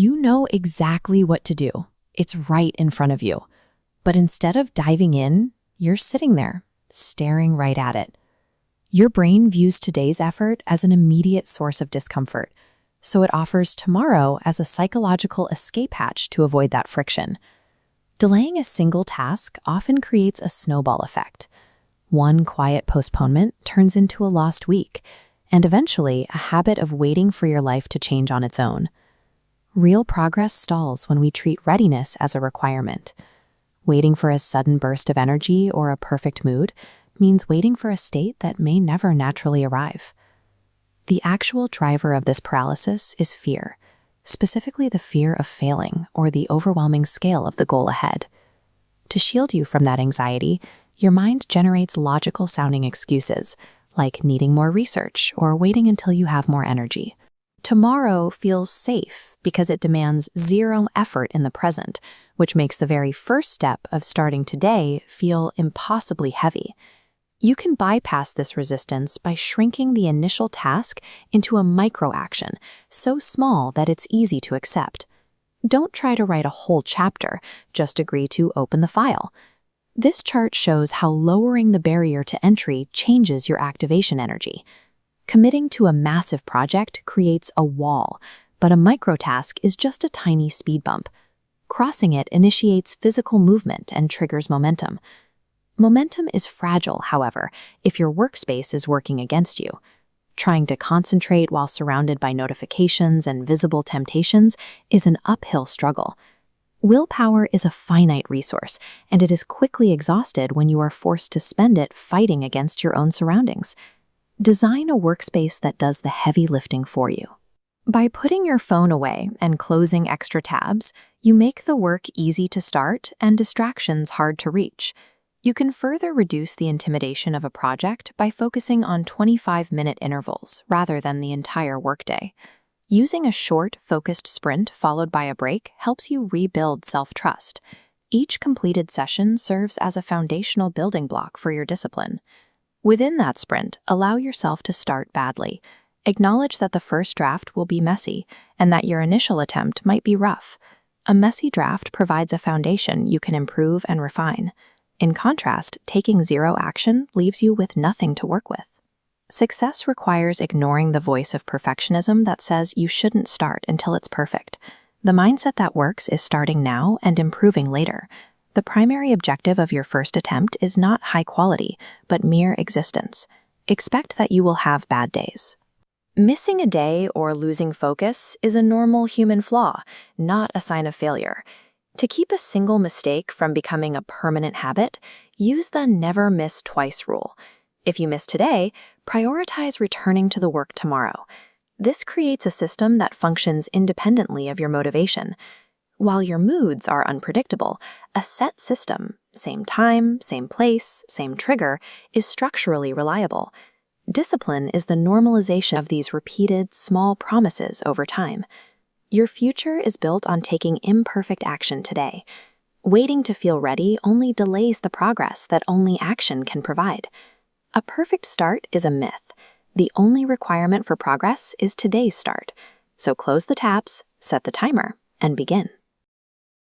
You know exactly what to do. It's right in front of you. But instead of diving in, you're sitting there, staring right at it. Your brain views today's effort as an immediate source of discomfort, so it offers tomorrow as a psychological escape hatch to avoid that friction. Delaying a single task often creates a snowball effect. One quiet postponement turns into a lost week, and eventually a habit of waiting for your life to change on its own. Real progress stalls when we treat readiness as a requirement. Waiting for a sudden burst of energy or a perfect mood means waiting for a state that may never naturally arrive. The actual driver of this paralysis is fear, specifically the fear of failing or the overwhelming scale of the goal ahead. To shield you from that anxiety, your mind generates logical-sounding excuses, like needing more research or waiting until you have more energy. Tomorrow feels safe because it demands zero effort in the present, which makes the very first step of starting today feel impossibly heavy. You can bypass this resistance by shrinking the initial task into a micro-action, so small that it's easy to accept. Don't try to write a whole chapter, just agree to open the file. This chart shows how lowering the barrier to entry changes your activation energy. Committing to a massive project creates a wall, but a microtask is just a tiny speed bump. Crossing it initiates physical movement and triggers momentum. Momentum is fragile, however, if your workspace is working against you. Trying to concentrate while surrounded by notifications and visible temptations is an uphill struggle. Willpower is a finite resource, and it is quickly exhausted when you are forced to spend it fighting against your own surroundings. Design a workspace that does the heavy lifting for you. By putting your phone away and closing extra tabs, you make the work easy to start and distractions hard to reach. You can further reduce the intimidation of a project by focusing on 25-minute intervals rather than the entire workday. Using a short, focused sprint followed by a break helps you rebuild self-trust. Each completed session serves as a foundational building block for your discipline. Within that sprint, allow yourself to start badly. Acknowledge that the first draft will be messy and that your initial attempt might be rough. A messy draft provides a foundation you can improve and refine. In contrast, taking zero action leaves you with nothing to work with. Success requires ignoring the voice of perfectionism that says you shouldn't start until it's perfect. The mindset that works is starting now and improving later. The primary objective of your first attempt is not high quality, but mere existence. Expect that you will have bad days. Missing a day or losing focus is a normal human flaw, not a sign of failure. To keep a single mistake from becoming a permanent habit, use the never miss twice rule. If you miss today, prioritize returning to the work tomorrow. This creates a system that functions independently of your motivation. While your moods are unpredictable, a set system, same time, same place, same trigger, is structurally reliable. Discipline is the normalization of these repeated, small promises over time. Your future is built on taking imperfect action today. Waiting to feel ready only delays the progress that only action can provide. A perfect start is a myth. The only requirement for progress is today's start. So close the tabs, set the timer, and begin.